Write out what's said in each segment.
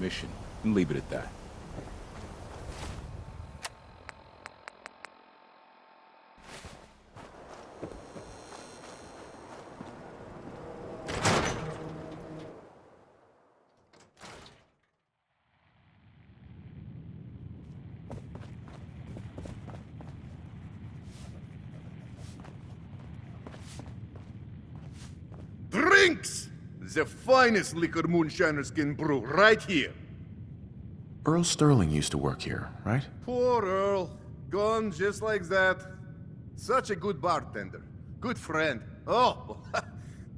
mission, and leave it at that. Drinks! The finest liquor moonshiners can brew, right here. Earl Sterling used to work here, right? Poor Earl. Gone just like that. Such a good bartender. Good friend. Oh,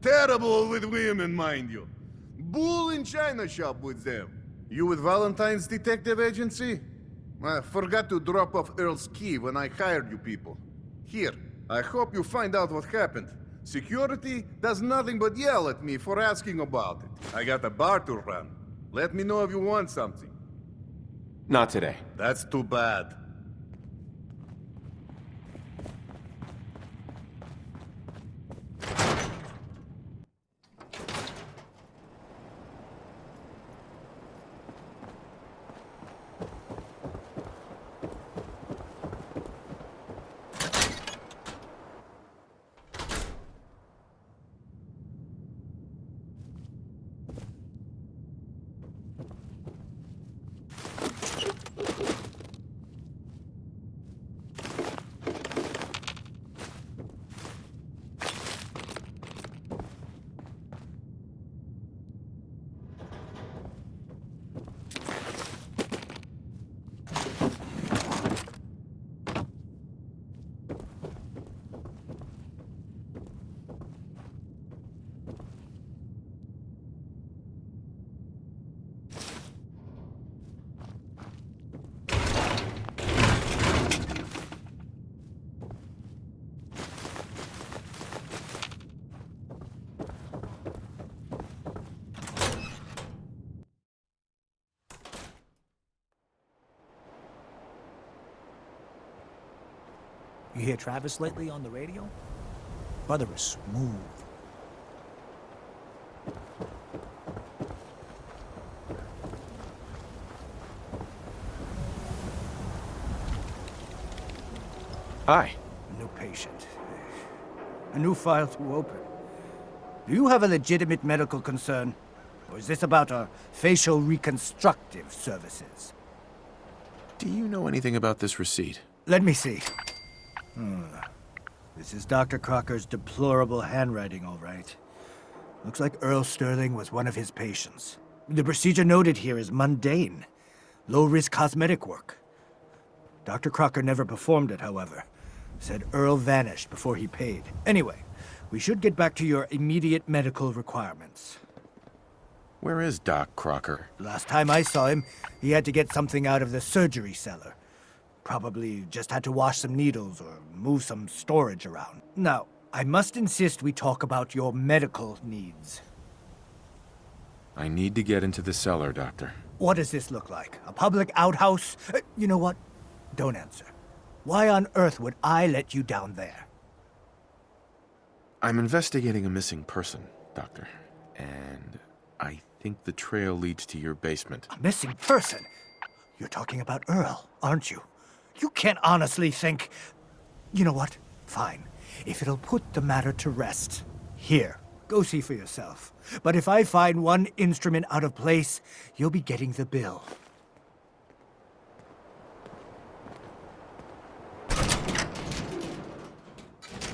terrible with women, mind you. Bull in china shop with them. You with Valentine's Detective Agency? I forgot to drop off Earl's key when I hired you people. Here, I hope you find out what happened. Security does nothing but yell at me for asking about it. I got a bar to run. Let me know if you want something. Not today. That's too bad. You hear Travis lately on the radio? Brother is smooth. Hi. A new patient. A new file to open. Do you have a legitimate medical concern? Or is this about our facial reconstructive services? Do you know anything about this receipt? Let me see. This is Dr. Crocker's deplorable handwriting, all right. Looks like Earl Sterling was one of his patients. The procedure noted here is mundane. Low-risk cosmetic work. Dr. Crocker never performed it, however. Said Earl vanished before he paid. Anyway, we should get back to your immediate medical requirements. Where is Doc Crocker? Last time I saw him, he had to get something out of the surgery cellar. Probably just had to wash some needles or move some storage around. Now, I must insist we talk about your medical needs. I need to get into the cellar, Doctor. What does this look like? A public outhouse? You know what? Don't answer. Why on earth would I let you down there? I'm investigating a missing person, Doctor. And I think the trail leads to your basement. A missing person? You're talking about Earl, aren't you? You can't honestly think... You know what? Fine. If it'll put the matter to rest. Here, go see for yourself. But if I find one instrument out of place, you'll be getting the bill.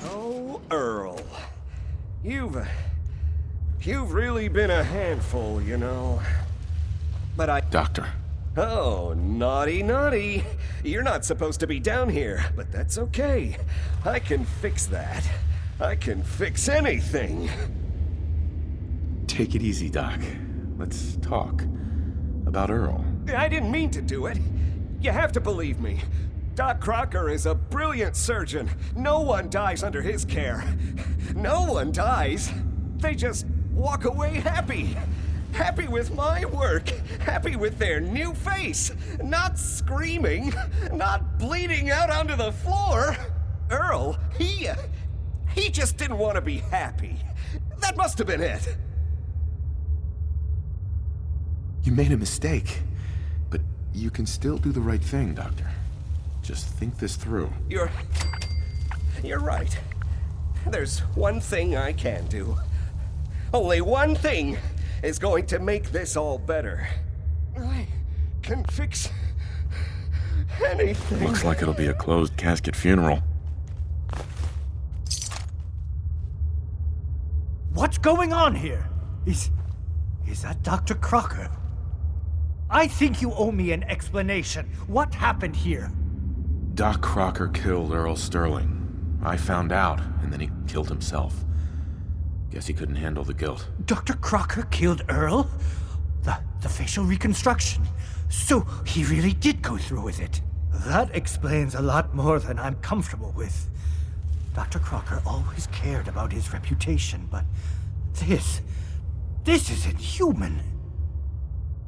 Oh, Earl. You've really been a handful, you know. But I... Doctor. Oh, naughty, naughty. You're not supposed to be down here, but that's okay. I can fix that. I can fix anything. Take it easy, Doc. Let's talk about Earl. I didn't mean to do it. You have to believe me. Doc Crocker is a brilliant surgeon. No one dies under his care. No one dies. They just walk away happy. Happy with my work. Happy with their new face. Not screaming. Not bleeding out onto the floor. Earl, he just didn't want to be happy. That must have been it. You made a mistake, but you can still do the right thing, Doctor. Just think this through. You're right. There's one thing I can do. Only one thing is going to make this all better. I can fix anything. Looks like it'll be a closed casket funeral. What's going on here? Is that Dr. Crocker? I think you owe me an explanation. What happened here? Doc Crocker killed Earl Sterling. I found out, and then he killed himself. Guess he couldn't handle the guilt. Dr. Crocker killed Earl? The facial reconstruction. So he really did go through with it. That explains a lot more than I'm comfortable with. Dr. Crocker always cared about his reputation, but this is inhuman.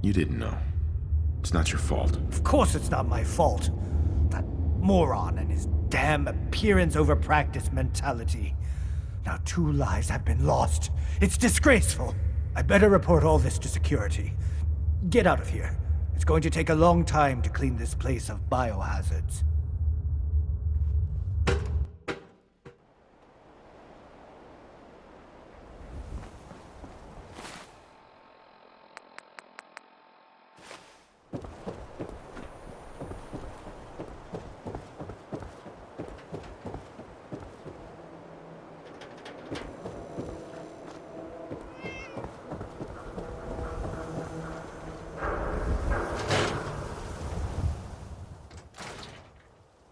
You didn't know. It's not your fault. Of course it's not my fault. That moron and his damn appearance over practice mentality. Now 2 lives have been lost. It's disgraceful. I better report all this to security. Get out of here. It's going to take a long time to clean this place of biohazards.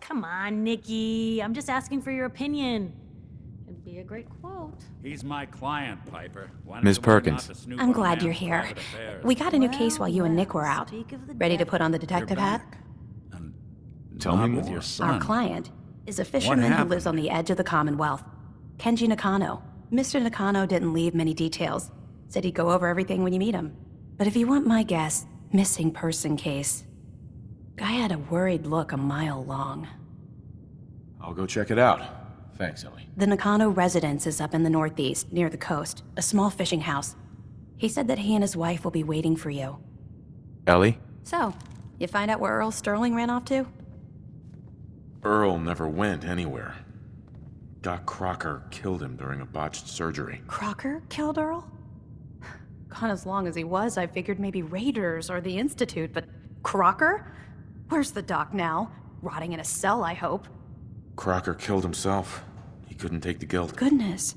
Come on, Nikki. I'm just asking for your opinion. It'd be a great quote. He's my client, Piper. Ms. Perkins. I'm glad you're here. We got a new case while you and Nick were out. Ready to put on the detective hat? Tell me with more. your son. Our client is a fisherman who happened? lives on the edge of the Commonwealth. Kenji Nakano. Mr. Nakano didn't leave many details. Said he'd go over everything when you meet him. But if you want my guess, missing person case. Guy had a worried look a mile long. I'll go check it out. Thanks, Ellie. The Nakano residence is up in the northeast, near the coast. A small fishing house. He said that he and his wife will be waiting for you. Ellie? So, you find out where Earl Sterling ran off to? Earl never went anywhere. Doc Crocker killed him during a botched surgery. Crocker killed Earl? Gone as long as he was, I figured maybe Raiders or the Institute, but Crocker? Where's the doc now? Rotting in a cell, I hope. Crocker killed himself. He couldn't take the guilt. Goodness.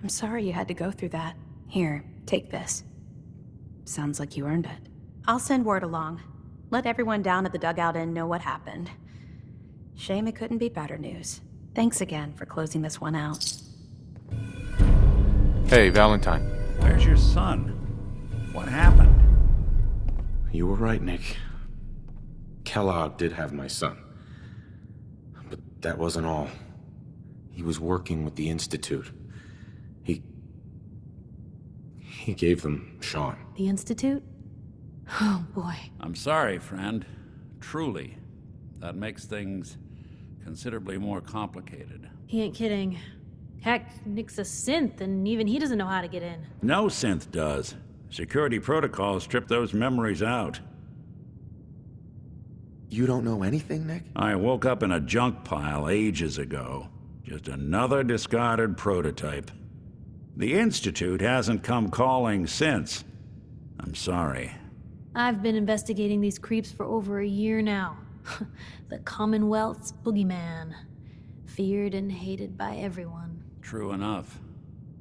I'm sorry you had to go through that. Here, take this. Sounds like you earned it. I'll send word along. Let everyone down at the dugout inn know what happened. Shame it couldn't be better news. Thanks again for closing this one out. Hey, Valentine. Where's your son? What happened? You were right, Nick. Kellogg did have my son. But that wasn't all. He was working with the Institute. He gave them Sean. The Institute? Oh, boy. I'm sorry, friend. Truly. That makes things considerably more complicated. He ain't kidding. Heck, Nick's a synth, and even he doesn't know how to get in. No synth does. Security protocols strip those memories out. You don't know anything, Nick? I woke up in a junk pile ages ago. Just another discarded prototype. The Institute hasn't come calling since. I'm sorry. I've been investigating these creeps for over a year now. The Commonwealth's boogeyman. Feared and hated by everyone. True enough.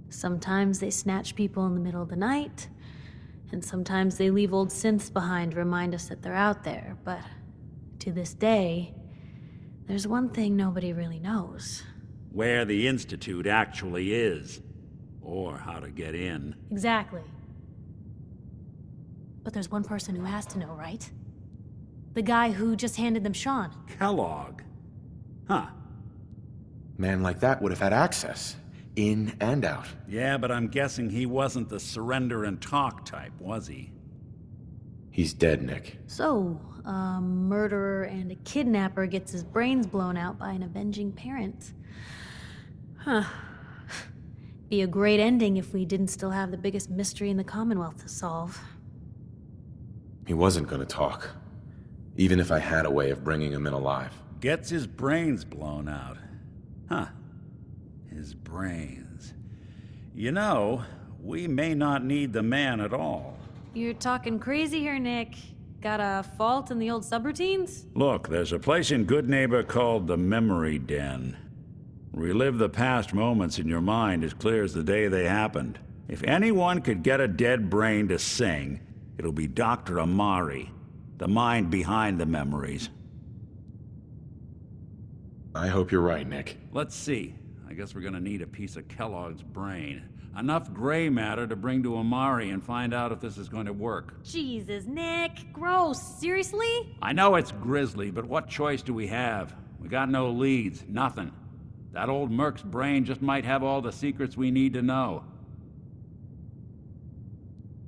Sometimes they snatch people in the middle of the night, and sometimes they leave old synths behind to remind us that they're out there, but to this day, there's one thing nobody really knows. Where the Institute actually is. Or how to get in. Exactly. But there's one person who has to know, right? The guy who just handed them Sean. Kellogg. Huh. Man like that would have had access. In and out. Yeah, but I'm guessing he wasn't the surrender and talk type, was he? He's dead, Nick. So, a murderer and a kidnapper gets his brains blown out by an avenging parent. Huh. Be a great ending if we didn't still have the biggest mystery in the Commonwealth to solve. He wasn't gonna talk, even if I had a way of bringing him in alive. Gets his brains blown out. Huh. His brains. You know, we may not need the man at all. You're talking crazy here, Nick. Got a fault in the old subroutines? Look, there's a place in Good Neighbor called the Memory Den. Relive the past moments in your mind as clear as the day they happened. If anyone could get a dead brain to sing, it'll be Dr. Amari, the mind behind the memories. I hope you're right, Nick. Let's see. I guess we're gonna need a piece of Kellogg's brain. Enough gray matter to bring to Amari and find out if this is going to work. Jesus, Nick. Gross. Seriously? I know it's grisly, but what choice do we have? We got no leads, nothing. That old Merc's brain just might have all the secrets we need to know.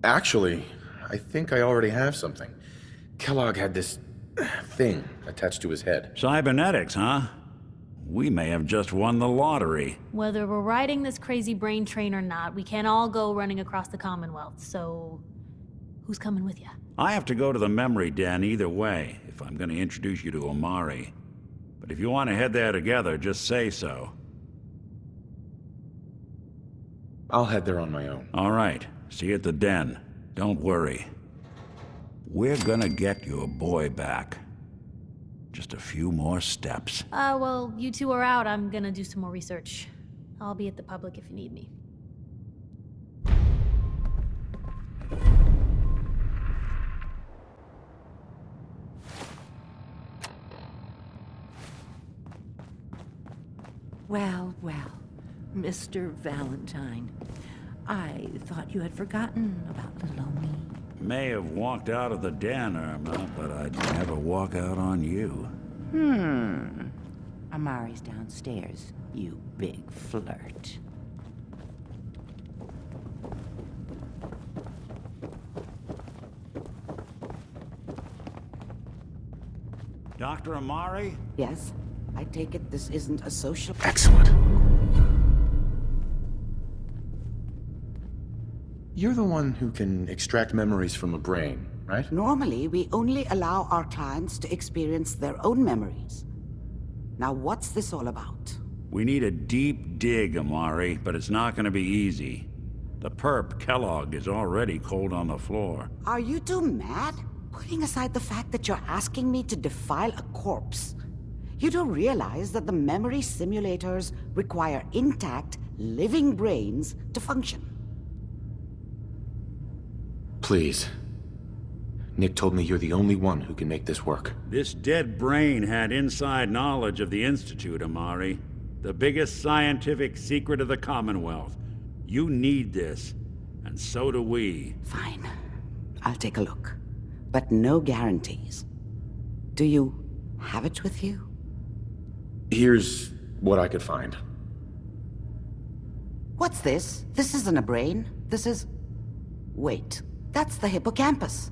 Actually, I think I already have something. Kellogg had this thing attached to his head. Cybernetics, huh? We may have just won the lottery. Whether we're riding this crazy brain train or not, we can't all go running across the Commonwealth, so who's coming with you? I have to go to the memory den either way, if I'm going to introduce you to Amari. But if you want to head there together, just say so. I'll head there on my own. All right. See you at the den. Don't worry. We're gonna get your boy back. Just a few more steps. Well, you two are out. I'm gonna do some more research. I'll be at the public if you need me. Well, Mr. Valentine. I thought you had forgotten about little old me. May have walked out of the den, Irma, but I'd never walk out on you. Amari's downstairs, you big flirt. Dr. Amari? Yes? I take it this isn't a social... Excellent. You're the one who can extract memories from a brain, right? Normally, we only allow our clients to experience their own memories. Now, what's this all about? We need a deep dig, Amari, but it's not gonna be easy. The perp, Kellogg, is already cold on the floor. Are you two mad? Putting aside the fact that you're asking me to defile a corpse, you don't realize that the memory simulators require intact, living brains to function. Please. Nick told me you're the only one who can make this work. This dead brain had inside knowledge of the Institute, Amari. The biggest scientific secret of the Commonwealth. You need this, and so do we. Fine. I'll take a look. But no guarantees. Do you have it with you? Here's what I could find. What's this? This isn't a brain. This is... Wait. That's the hippocampus.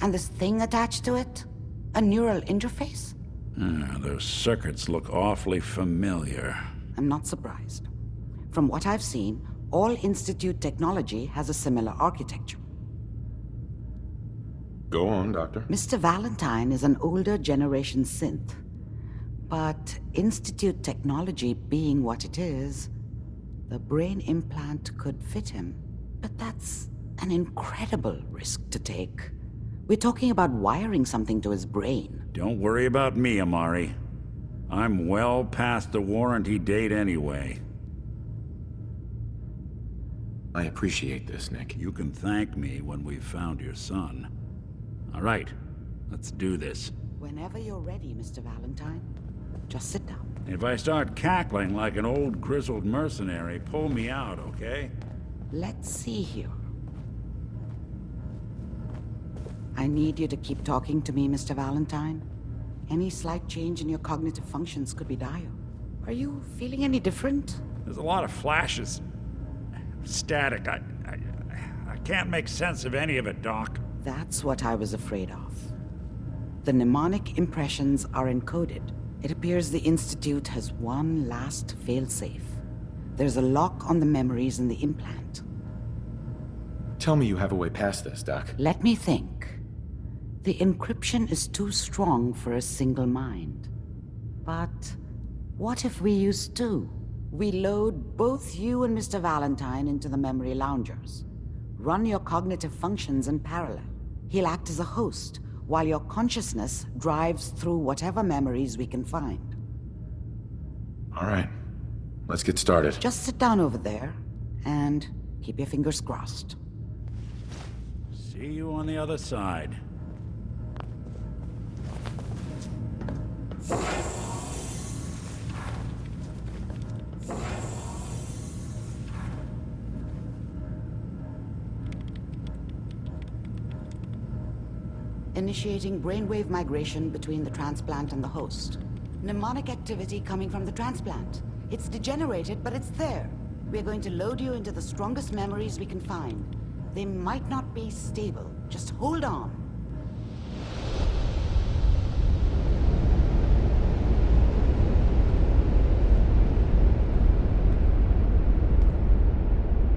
And this thing attached to it? A neural interface? Those circuits look awfully familiar. I'm not surprised. From what I've seen, all Institute technology has a similar architecture. Go on, Doctor. Mr. Valentine is an older generation synth. But Institute technology being what it is, the brain implant could fit him. But that's an incredible risk to take. We're talking about wiring something to his brain. Don't worry about me, Amari. I'm well past the warranty date anyway. I appreciate this, Nick. You can thank me when we've found your son. All right, let's do this. Whenever you're ready, Mr. Valentine. Just sit down. If I start cackling like an old grizzled mercenary, pull me out, okay? Let's see here. I need you to keep talking to me, Mr. Valentine. Any slight change in your cognitive functions could be dire. Are you feeling any different? There's a lot of flashes. Static. I can't make sense of any of it, Doc. That's what I was afraid of. The mnemonic impressions are encoded. It appears the Institute has one last failsafe. There's a lock on the memories in the implant. Tell me you have a way past this, Doc. Let me think. The encryption is too strong for a single mind. But what if we use two? We load both you and Mr. Valentine into the memory loungers. Run your cognitive functions in parallel. He'll act as a host, while your consciousness drives through whatever memories we can find. All right. Let's get started. Just sit down over there, and keep your fingers crossed. See you on the other side. Initiating brainwave migration between the transplant and the host. Mnemonic activity coming from the transplant. It's degenerated, but it's there. We're going to load you into the strongest memories we can find. They might not be stable. Just hold on.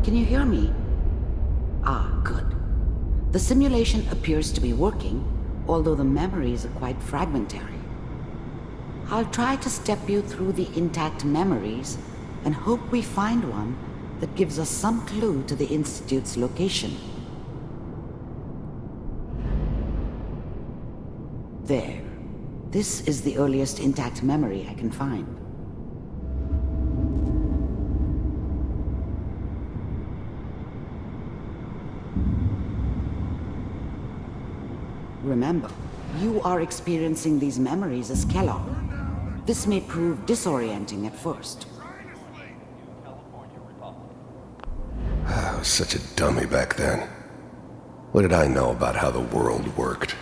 Can you hear me? Ah, good. The simulation appears to be working, although the memories are quite fragmentary. I'll try to step you through the intact memories and hope we find one that gives us some clue to the Institute's location. There. This is the earliest intact memory I can find. Remember, you are experiencing these memories as Kellogg. This may prove disorienting at first. I was such a dummy back then. What did I know about how the world worked?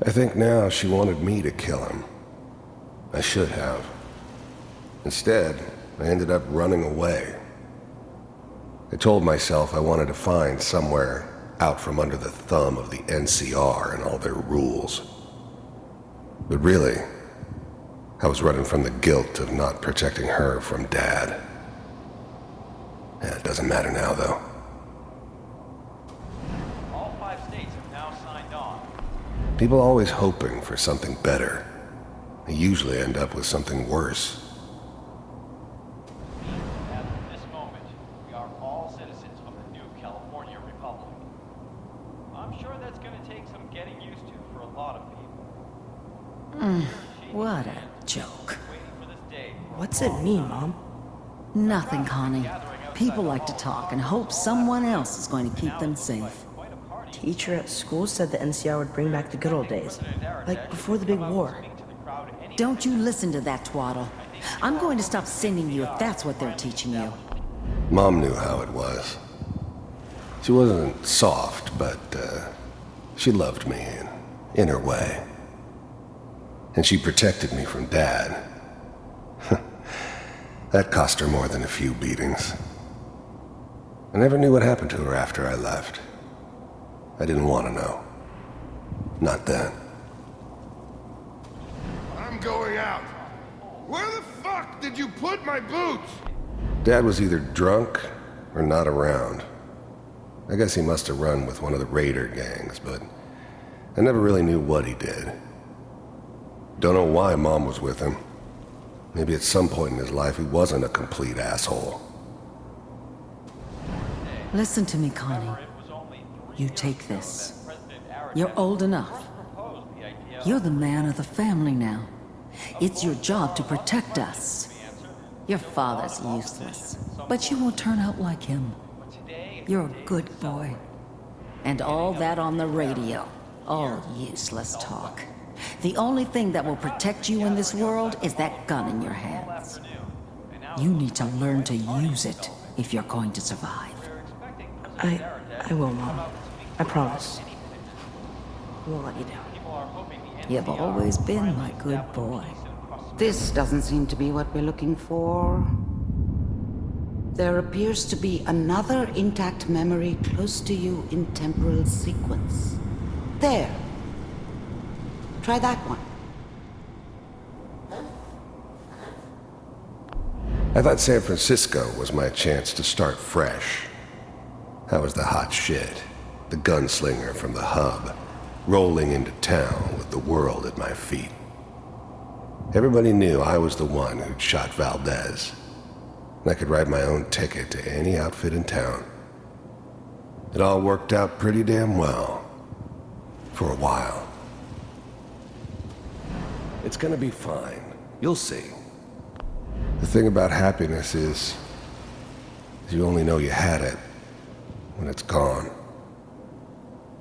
I think now she wanted me to kill him. I should have. Instead, I ended up running away. I told myself I wanted to find somewhere out from under the thumb of the NCR and all their rules. But really, I was running from the guilt of not protecting her from Dad. It doesn't matter now, though. All 5 states have now signed on. People are always hoping for something better. They usually end up with something worse. As of this moment, we are all citizens of the new California Republic. I'm sure that's going to take some getting used to for a lot of people. What a joke. Waiting for this day. What's it mean, Mom? Nothing, Connie. People like to talk and hope someone else is going to keep them safe. Teacher at school said the NCR would bring back the good old days, like before the big war. Don't you listen to that twaddle. I'm going to stop sending you if that's what they're teaching you. Mom knew how it was. She wasn't soft, but she loved me in her way. And she protected me from Dad. That cost her more than a few beatings. I never knew what happened to her after I left. I didn't want to know. Not then. I'm going out. Where the fuck did you put my boots? Dad was either drunk or not around. I guess he must have run with one of the raider gangs, but I never really knew what he did. Don't know why Mom was with him. Maybe at some point in his life he wasn't a complete asshole. Listen to me, Connie. You take this. You're old enough. You're the man of the family now. It's your job to protect us. Your father's useless, but you won't turn out like him. You're a good boy. And all that on the radio, all useless talk. The only thing that will protect you in this world is that gun in your hands. You need to learn to use it if you're going to survive. I will, Mom. I promise. I won't let you down. You've always been my good boy. This doesn't seem to be what we're looking for. There appears to be another intact memory close to you in temporal sequence. There. Try that one. I thought San Francisco was my chance to start fresh. I was the hot shit, the gunslinger from the hub. rolling into town with the world at my feet. Everybody knew I was the one who'd shot Valdez, and I could write my own ticket to any outfit in town. It all worked out pretty damn well. For a while. It's gonna be fine. You'll see. The thing about happiness is you only know you had it when it's gone.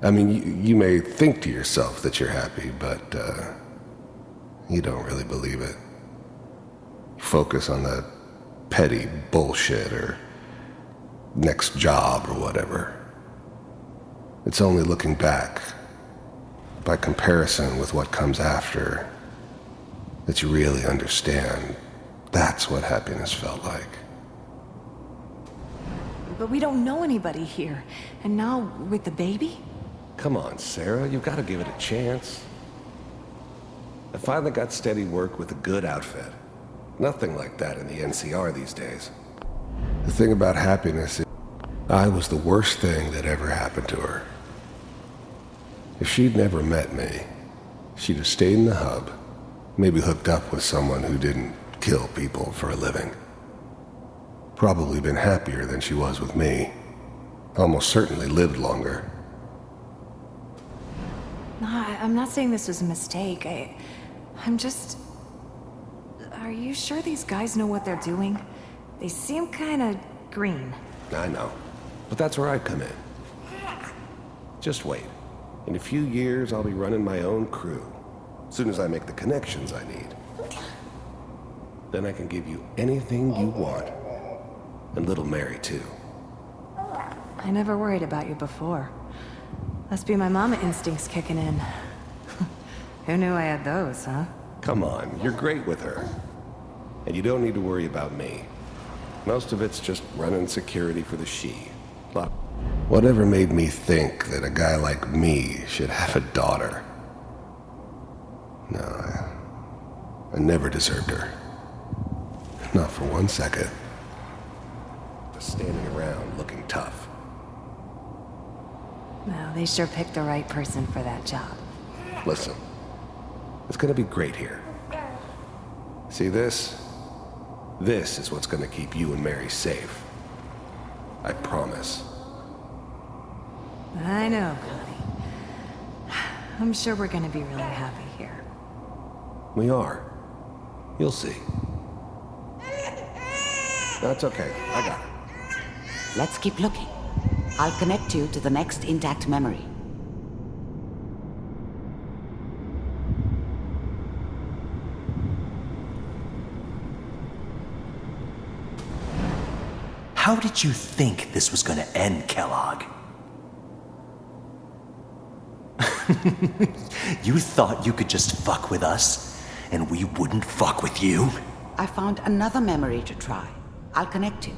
I mean, you may think to yourself that you're happy, but you don't really believe it. You focus on that petty bullshit or next job or whatever. It's only looking back, by comparison with what comes after, that you really understand that's what happiness felt like. But we don't know anybody here. And now, with the baby? Come on, Sarah, you've got to give it a chance. I finally got steady work with a good outfit. Nothing like that in the NCR these days. The thing about happiness is I was the worst thing that ever happened to her. If she'd never met me, she'd have stayed in the hub, maybe hooked up with someone who didn't kill people for a living. Probably been happier than she was with me. Almost certainly lived longer. No, I'm not saying this was a mistake. I'm just... Are you sure these guys know what they're doing? They seem kinda green. I know, but that's where I come in. Just wait. In a few years, I'll be running my own crew. As soon as I make the connections I need. Then I can give you anything you want. And little Mary, too. I never worried about you before. Must be my mama instincts kicking in. Who knew I had those, huh? Come on, you're great with her. And you don't need to worry about me. Most of it's just running security for the she. Whatever made me think that a guy like me should have a daughter? No, I never deserved her. Not for 1 second. Just standing around looking tough. No, they sure picked the right person for that job. Listen, it's gonna be great here. See this? This is what's gonna keep you and Mary safe. I promise. I know, Connie. I'm sure we're gonna be really happy here. We are. You'll see. That's okay. I got it. Let's keep looking. I'll connect you to the next intact memory. How did you think this was gonna end, Kellogg? You thought you could just fuck with us, and we wouldn't fuck with you? I found another memory to try. I'll connect you.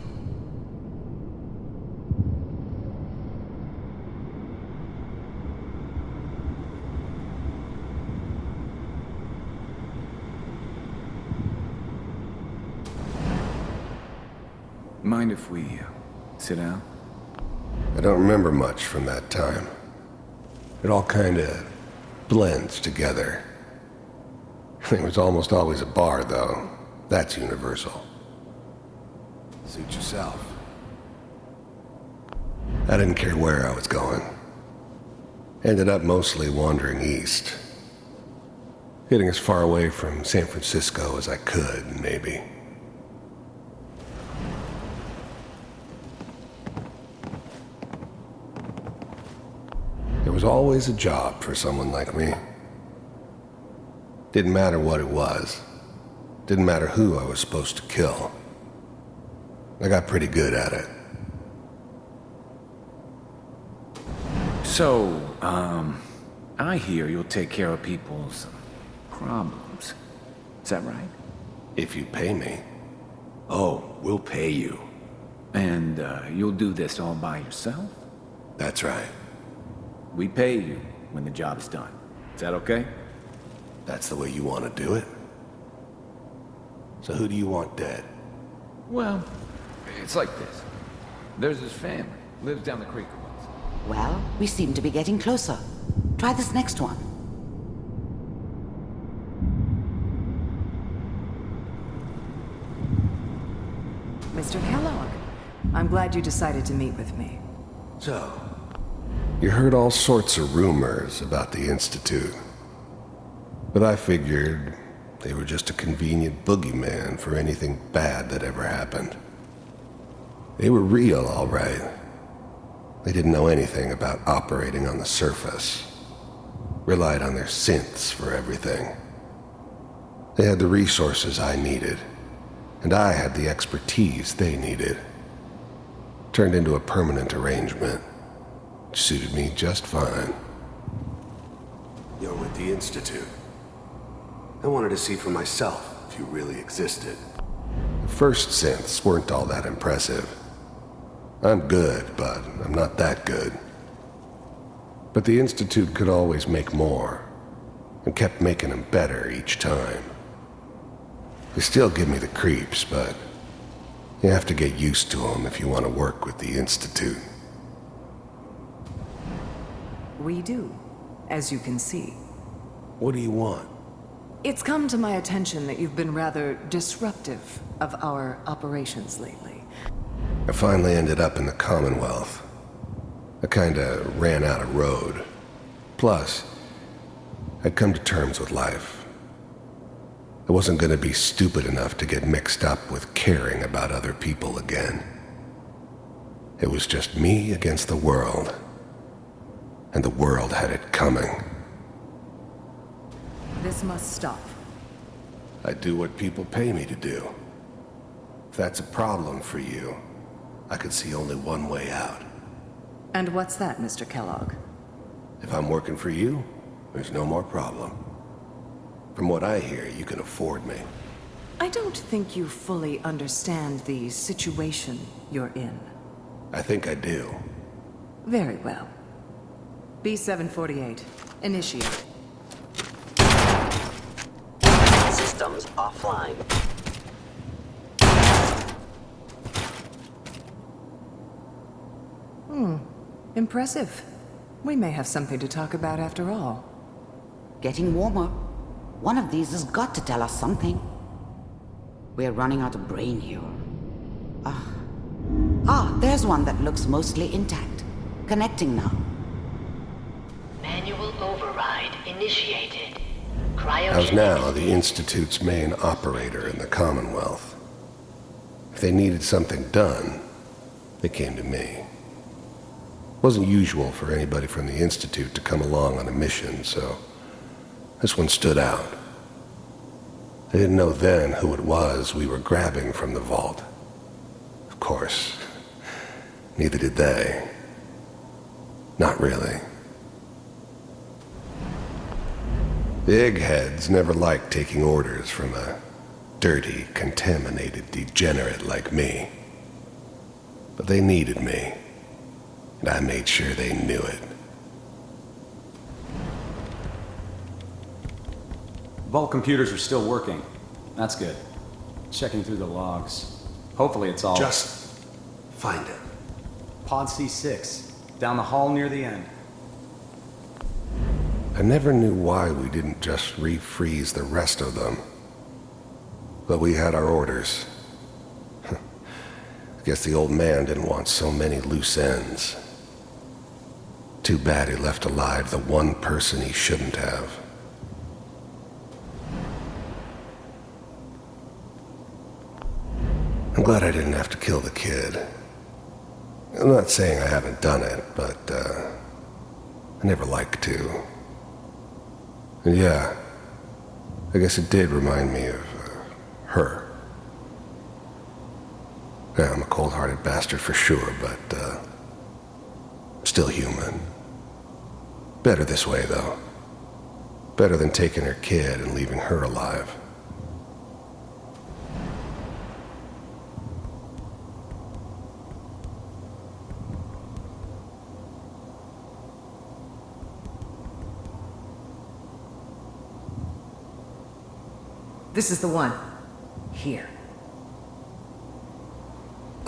Mind if we sit down? I don't remember much from that time. It all kinda blends together. There was almost always a bar, though. That's universal. Suit yourself. I didn't care where I was going. Ended up mostly wandering east. Getting as far away from San Francisco as I could, maybe. There was always a job for someone like me. Didn't matter what it was. Didn't matter who I was supposed to kill. I got pretty good at it. So, I hear you'll take care of people's problems. Is that right? If you pay me. Oh, we'll pay you. And, you'll do this all by yourself? That's right. We pay you when the job's done. Is that okay? That's the way you want to do it? So who do you want dead? Well, it's like this. There's this family, lives down the creek a ways. Well, we seem to be getting closer. Try this next one. Mr. Kellogg, I'm glad you decided to meet with me. So, you heard all sorts of rumors about the Institute. But I figured they were just a convenient boogeyman for anything bad that ever happened. They were real, all right. They didn't know anything about operating on the surface. Relied on their synths for everything. They had the resources I needed, and I had the expertise they needed. Turned into a permanent arrangement, which suited me just fine. You're with the Institute. I wanted to see for myself if you really existed. The first synths weren't all that impressive. I'm good, but I'm not that good. But the Institute could always make more, and kept making them better each time. They still give me the creeps, but you have to get used to them if you want to work with the Institute. We do, as you can see. What do you want? It's come to my attention that you've been rather disruptive of our operations lately. I finally ended up in the Commonwealth. I kinda ran out of road. Plus, I'd come to terms with life. I wasn't gonna be stupid enough to get mixed up with caring about other people again. It was just me against the world. And the world had it coming. This must stop. I do what people pay me to do. If that's a problem for you, I could see only one way out. And what's that, Mr. Kellogg? If I'm working for you, there's no more problem. From what I hear, you can afford me. I don't think you fully understand the situation you're in. I think I do. Very well. B-748, initiate. Systems offline. Impressive. We may have something to talk about after all. Getting warmer. One of these has got to tell us something. We're running out of brain here. There's one that looks mostly intact. Connecting now. Manual override initiated. How's now the Institute's main operator in the Commonwealth? If they needed something done, they came to me. It wasn't usual for anybody from the Institute to come along on a mission, so this one stood out. I didn't know then who it was we were grabbing from the vault. Of course, neither did they. Not really. The eggheads never liked taking orders from a dirty, contaminated degenerate like me. But they needed me, and I made sure they knew it. Vault computers are still working. That's good. Checking through the logs. Hopefully it's all... Just find it. Pod C6, down the hall near the end. I never knew why we didn't just refreeze the rest of them. But we had our orders. I guess the old man didn't want so many loose ends. Too bad he left alive the one person he shouldn't have. I'm glad I didn't have to kill the kid. I'm not saying I haven't done it, but I never liked to. And yeah, I guess it did remind me of her. Yeah, I'm a cold-hearted bastard for sure, but still human. Better this way, though. Better than taking her kid and leaving her alive. This is the one. Here.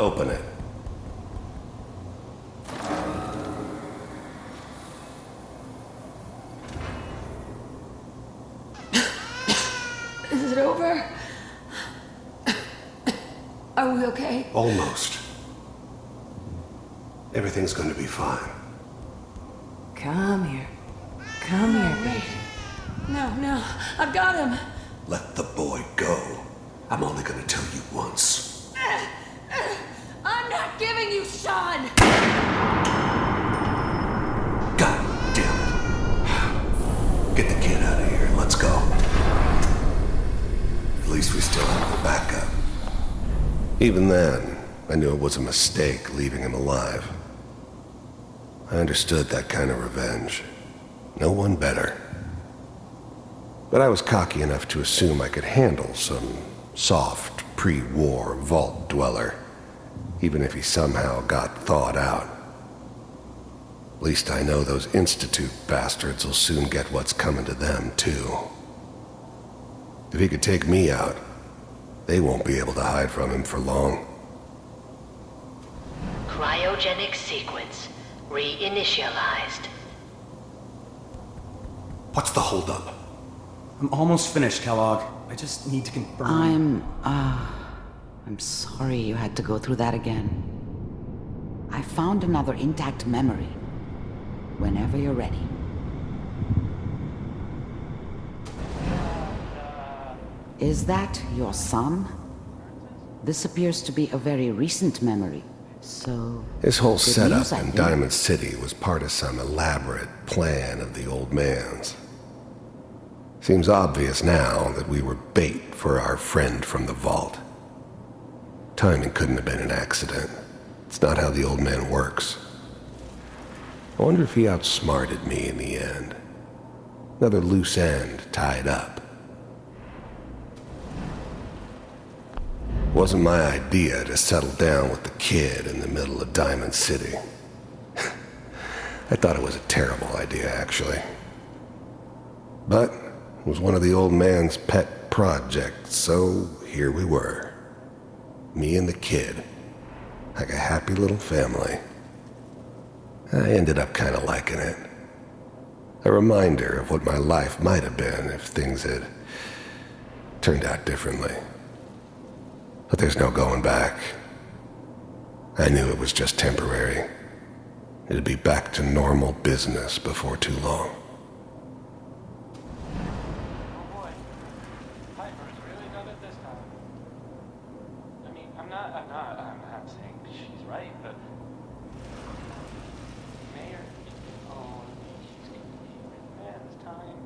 Open it. Is it over? Are we okay? Almost. Everything's gonna be fine. Come here. Come here, baby. No, I've got him. Let the boy go. I'm only gonna tell you once. I'm not giving you Sean! God damn it. Get the kid out of here and let's go. At least we still have the backup. Even then, I knew it was a mistake leaving him alive. I understood that kind of revenge. No one better. But I was cocky enough to assume I could handle some soft, pre-war vault dweller, even if he somehow got thawed out. At least I know those Institute bastards will soon get what's coming to them, too. If he could take me out, they won't be able to hide from him for long. Cryogenic sequence reinitialized. What's the holdup? I'm almost finished, Kellogg. I just need to confirm. I'm sorry you had to go through that again. I found another intact memory. Whenever you're ready. Is that your son? This appears to be a very recent memory, so... His whole good setup news, I in think. Diamond City was part of some elaborate plan of the old man's. Seems obvious now that we were bait for our friend from the vault. Timing couldn't have been an accident. It's not how the old man works. I wonder if he outsmarted me in the end. Another loose end tied up. Wasn't my idea to settle down with the kid in the middle of Diamond City. I thought it was a terrible idea, actually. But it was one of the old man's pet projects, so here we were. Me and the kid. Like a happy little family. I ended up kind of liking it. A reminder of what my life might have been if things had turned out differently. But there's no going back. I knew it was just temporary. It'd be back to normal business before too long. I'm not saying she's right, but Mayor, she's gonna be mad this time.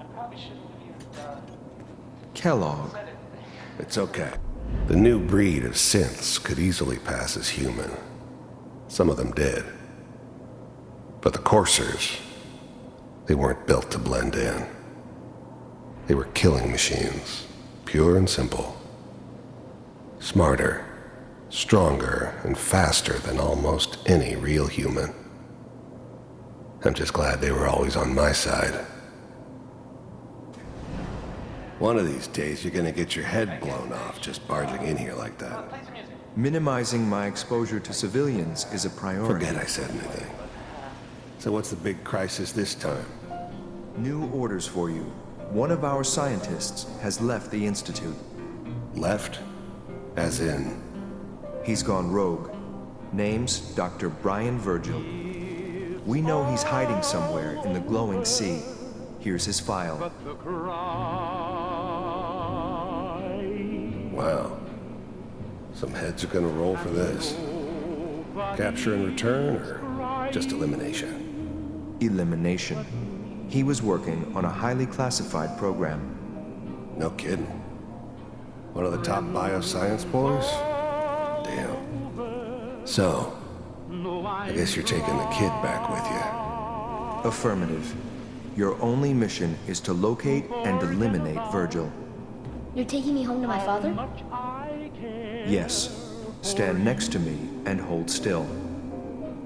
I probably shouldn't have even Kellogg. said anything. It's okay. The new breed of synths could easily pass as human. Some of them did. But the coursers, they weren't built to blend in. They were killing machines, pure and simple. Smarter, stronger, and faster than almost any real human. I'm just glad they were always on my side. One of these days, you're gonna get your head blown off just barging in here like that. Minimizing my exposure to civilians is a priority. Forget I said anything. So what's the big crisis this time? New orders for you. One of our scientists has left the Institute. Left? As in? He's gone rogue. Name's Dr. Brian Virgil. We know he's hiding somewhere in the glowing sea. Here's his file. Wow. Some heads are gonna roll for this. Capture and return, or just elimination? Elimination. He was working on a highly classified program. No kidding. One of the top bioscience boys? Damn. So, I guess you're taking the kid back with you. Affirmative. Your only mission is to locate and eliminate Virgil. You're taking me home to my father? Yes. Stand next to me and hold still.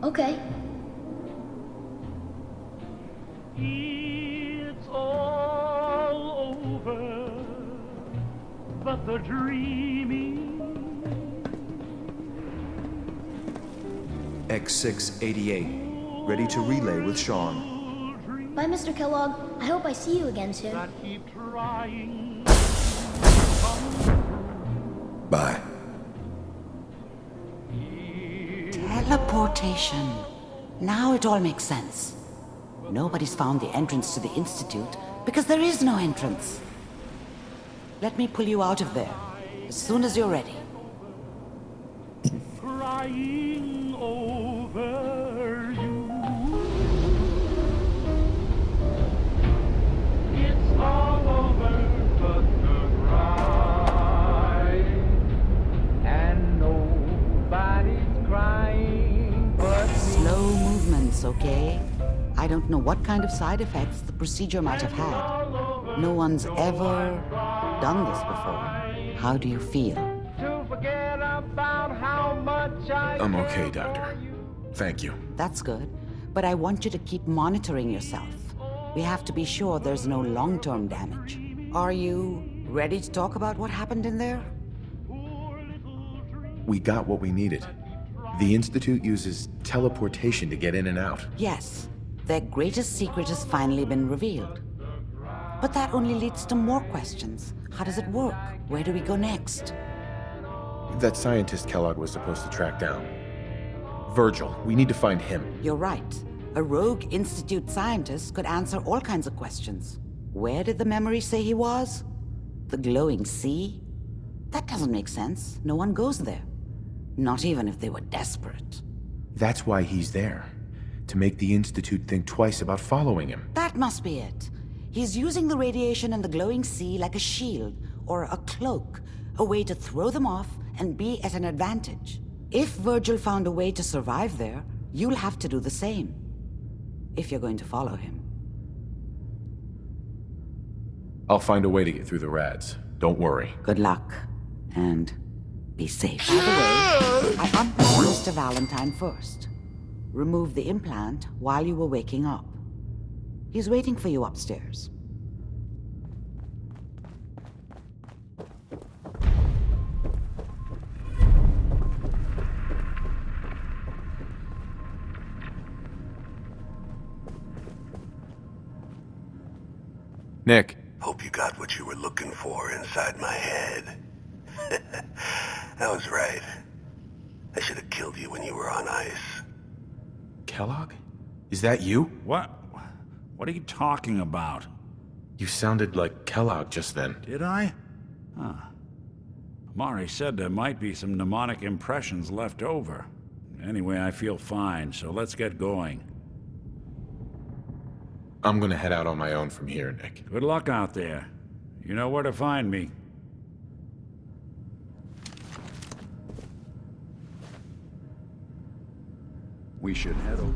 Okay. It's all over, but the dreaming. X688. Ready to relay with Sean. Bye, Mr. Kellogg. I hope I see you again soon. Keep trying. Bye. Teleportation. Now it all makes sense. Nobody's found the entrance to the Institute because there is no entrance. Let me pull you out of there as soon as you're ready. Crying over you. It's all over but the cry. And nobody's crying but me. Slow movements, okay? I don't know what kind of side effects the procedure might have had. No one's ever done this before. How do you feel? To forget about how much I'm okay, Doctor. Thank you. That's good, but I want you to keep monitoring yourself. We have to be sure there's no long-term damage. Are you ready to talk about what happened in there? We got what we needed. The Institute uses teleportation to get in and out. Yes, their greatest secret has finally been revealed. But that only leads to more questions. How does it work? Where do we go next? That scientist Kellogg was supposed to track down. Virgil, we need to find him. You're right. A rogue Institute scientist could answer all kinds of questions. Where did the memory say he was? The glowing sea? That doesn't make sense. No one goes there. Not even if they were desperate. That's why he's there. To make the Institute think twice about following him. That must be it. He's using the radiation and the glowing sea like a shield or a cloak, a way to throw them off and be at an advantage. If Virgil found a way to survive there, you'll have to do the same. If you're going to follow him. I'll find a way to get through the rads. Don't worry. Good luck. And be safe. By the way, I unplugged Mr. Valentine first. Remove the implant while you were waking up. He's waiting for you upstairs. Nick. Hope you got what you were looking for inside my head. I was right. I should have killed you when you were on ice. Kellogg? Is that you? What are you talking about? You sounded like Kellogg just then. Did I? Huh. Mari said there might be some mnemonic impressions left over. Anyway, I feel fine, so let's get going. I'm gonna head out on my own from here, Nick. Good luck out there. You know where to find me. We should head over.